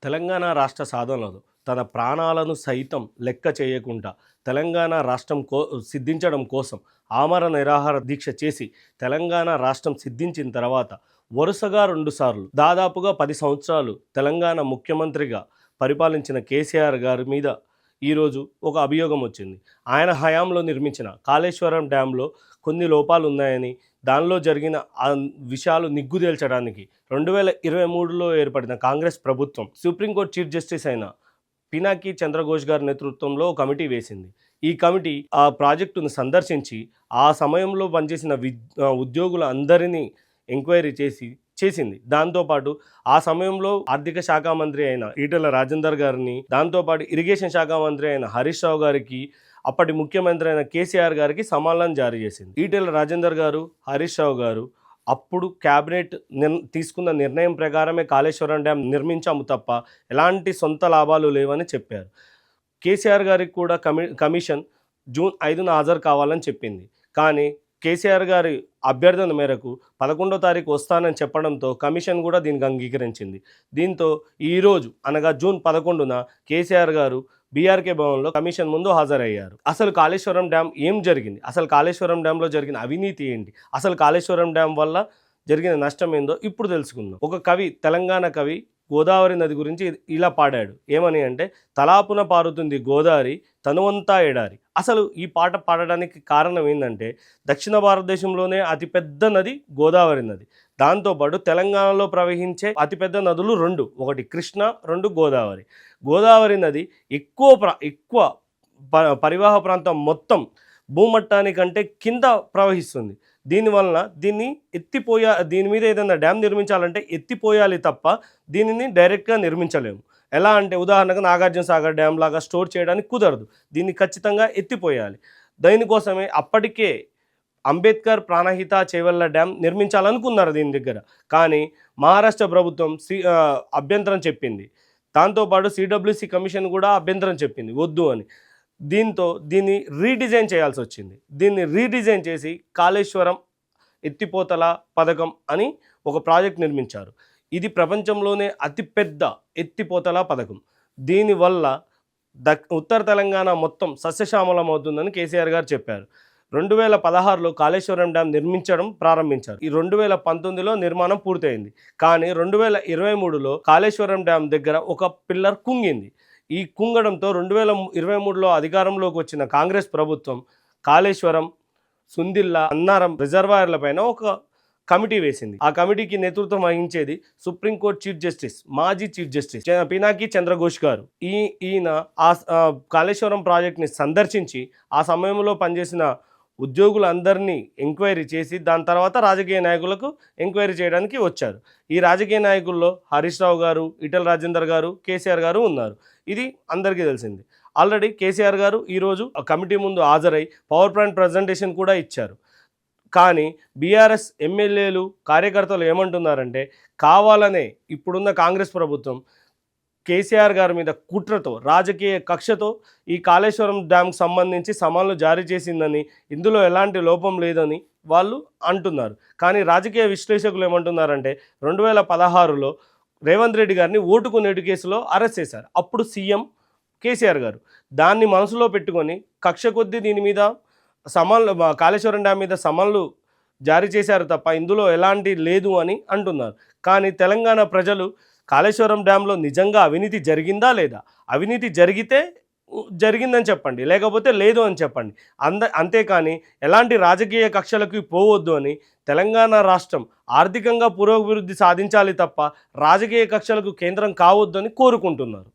తెలంగాణ రాష్ట్ర సాధనలో తన ప్రాణాలను సైతం లెక్క చేయకుండా తెలంగాణ రాష్ట్రం సిద్ధించడం కోసం ఆమర నిరాహార దీక్ష చేసి తెలంగాణ రాష్ట్రం సిద్ధించిన తర్వాత వరుసగా రెండుసార్లు దాదాపుగా 10 సంవత్సరాలు తెలంగాణ ముఖ్యమంత్రిగా పరిపాలించిన కేసీఆర్ గారి మీద ఈరోజు ఒక అభియోగం వచ్చింది. ఆయన హయాంలో నిర్మించిన కాళేశ్వరం డ్యాంలో కొన్ని లోపాలు ఉన్నాయని, దానిలో జరిగిన విషయాలు నిగ్గుదేల్చడానికి 2023లో ఏర్పడిన కాంగ్రెస్ ప్రభుత్వం సుప్రీంకోర్టు చీఫ్ జస్టిస్ అయిన పినాకి చంద్రఘోష్ గారి నేతృత్వంలో కమిటీ వేసింది. ఈ కమిటీ ఆ ప్రాజెక్టును సందర్శించి ఆ సమయంలో పనిచేసిన ఉద్యోగుల అందరినీ ఎంక్వైరీ చేసింది. దాంతోపాటు ఆ సమయంలో ఆర్థిక శాఖ మంత్రి అయిన ఈటెల రాజేందర్ గారిని, దాంతోపాటు ఇరిగేషన్ శాఖ మంత్రి అయిన హరీష్ రావు గారికి, అప్పటి ముఖ్యమంత్రి అయిన కేసీఆర్ గారికి సమాలను జారీ చేసింది. ఈటెల రాజేందర్ గారు, హరీష్ రావు గారు అప్పుడు క్యాబినెట్ తీసుకున్న నిర్ణయం ప్రకారమే కాళేశ్వరం డ్యాం నిర్మించాము తప్ప ఎలాంటి సొంత లాభాలు లేవని చెప్పారు. కేసీఆర్ గారికి కూడా కమిషన్ జూన్ 5న హాజరు కావాలని చెప్పింది. కానీ కేసీఆర్ గారి అభ్యర్థన మేరకు 11వ తారీఖు వస్తానని చెప్పడంతో కమిషన్ కూడా దీనికి అంగీకరించింది. దీంతో ఈరోజు అనగా జూన్ 11న కేసీఆర్ గారు బీఆర్కే భవన్లో కమిషన్ ముందు హాజరయ్యారు. అసలు కాళేశ్వరం డ్యాం ఏం జరిగింది, అసలు కాళేశ్వరం డ్యాంలో జరిగిన అవినీతి ఏంటి, అసలు కాళేశ్వరం డ్యాం వల్ల జరిగిన నష్టం ఏందో ఇప్పుడు తెలుసుకుందాం. ఒక కవి, తెలంగాణ కవి గోదావరి నది గురించి ఇలా పాడాడు. ఏమని అంటే, తలాపున పారుతుంది గోదావరి తనువంతా ఎడారి. అసలు ఈ పాట పాడడానికి కారణం ఏంటంటే, దక్షిణ భారతదేశంలోనే అతిపెద్ద నది గోదావరి నది. దాంతోపాటు తెలంగాణలో ప్రవహించే అతిపెద్ద నదులు రెండు, ఒకటి కృష్ణ, రెండు గోదావరి. గోదావరి నది ఎక్కువ పరివాహ ప్రాంతం మొత్తం భూమట్టానికంటే కింద ప్రవహిస్తుంది. దీనివలన దీని మీద ఏదైనా డ్యామ్ నిర్మించాలంటే ఎత్తిపోయాలి తప్ప దీనిని డైరెక్ట్గా నిర్మించలేము. ఎలా అంటే, ఉదాహరణకు నాగార్జున సాగర్ డ్యామ్ లాగా స్టోర్ చేయడానికి కుదరదు. దీన్ని ఖచ్చితంగా ఎత్తిపోయాలి. దానికోసమే అప్పటికే అంబేద్కర్ ప్రాణహిత చేవెళ్ళ డ్యామ్ నిర్మించాలనుకున్నారు దీని దగ్గర. కానీ మహారాష్ట్ర ప్రభుత్వం అభ్యంతరం చెప్పింది. దాంతోపాటు సిడబ్ల్యూసి కమిషన్ కూడా అభ్యంతరం చెప్పింది వద్దు అని. దీంతో దీన్ని రీడిజైన్ చేయాల్సి వచ్చింది. దీన్ని రీడిజైన్ చేసి కాళేశ్వరం ఎత్తిపోతల పథకం అని ఒక ప్రాజెక్ట్ నిర్మించారు. ఇది ప్రపంచంలోనే అతిపెద్ద ఎత్తిపోతల పథకం. దీనివల్ల ఉత్తర తెలంగాణ మొత్తం సస్యశ్యామలం అవుతుందని కేసీఆర్ గారు చెప్పారు. 2016లో కాళేశ్వరం డ్యాం నిర్మించడం ప్రారంభించారు. ఈ 2019లో నిర్మాణం పూర్తయింది. కానీ 2023లో కాళేశ్వరం డ్యాం దగ్గర ఒక పిల్లర్ కుంగింది. ఈ కుంగడంతో 2023లో అధికారంలోకి వచ్చిన కాంగ్రెస్ ప్రభుత్వం కాళేశ్వరం, సుందిల్ల, అన్నారం రిజర్వాయర్ల పైన ఒక కమిటీ వేసింది. ఆ కమిటీకి నేతృత్వం వహించేది సుప్రీంకోర్టు చీఫ్ జస్టిస్, మాజీ చీఫ్ జస్టిస్ పినాకి చంద్రఘోష్ గారు. ఈయన కాళేశ్వరం ప్రాజెక్ట్ని సందర్శించి ఆ సమయంలో పనిచేసిన ఉద్యోగులందరినీ ఎంక్వైరీ చేసి దాని తర్వాత రాజకీయ నాయకులకు ఎంక్వైరీ చేయడానికి వచ్చారు. ఈ రాజకీయ నాయకుల్లో హరీష్ రావు గారు, ఈటెల రాజేందర్ గారు, కేసీఆర్ గారు ఉన్నారు. ఇది అందరికీ తెలిసింది. ఆల్రెడీ కేసీఆర్ గారు ఈరోజు ఆ కమిటీ ముందు హాజరై పవర్ పాయింట్ ప్రజెంటేషన్ కూడా ఇచ్చారు. కానీ బీఆర్ఎస్ ఎమ్మెల్యేలు, కార్యకర్తలు ఏమంటున్నారంటే, కావాలనే ఇప్పుడున్న కాంగ్రెస్ ప్రభుత్వం కేసీఆర్ గారి మీద కుట్రతో, రాజకీయ కక్షతో ఈ కాళేశ్వరం డ్యామ్కి సంబంధించి సమన్లు జారీ చేసిందని, ఇందులో ఎలాంటి లోపం లేదని వాళ్ళు అంటున్నారు. కానీ రాజకీయ విశ్లేషకులు ఏమంటున్నారంటే, 2016లో రేవంత్ రెడ్డి గారిని ఓటుకు నేటు కేసులో అరెస్ట్ చేశారు. అప్పుడు సీఎం కేసీఆర్ గారు దాన్ని మనసులో పెట్టుకొని కక్ష కొద్దీ దీని మీద కాళేశ్వరం డ్యామ్ మీద సమన్లు జారీ చేశారు తప్ప ఇందులో ఎలాంటి లేదు అని అంటున్నారు. కానీ తెలంగాణ ప్రజలు కాళేశ్వరం డ్యాంలో నిజంగా అవినీతి జరిగిందా లేదా, అవినీతి జరిగితే జరిగిందని చెప్పండి, లేకపోతే లేదు అని చెప్పండి. అంతేకాని ఎలాంటి రాజకీయ కక్షలకు పోవద్దు అని, తెలంగాణ రాష్ట్రం ఆర్థికంగా పురోభివృద్ధి సాధించాలి తప్ప రాజకీయ కక్షలకు కేంద్రం కావద్దు అని కోరుకుంటున్నారు.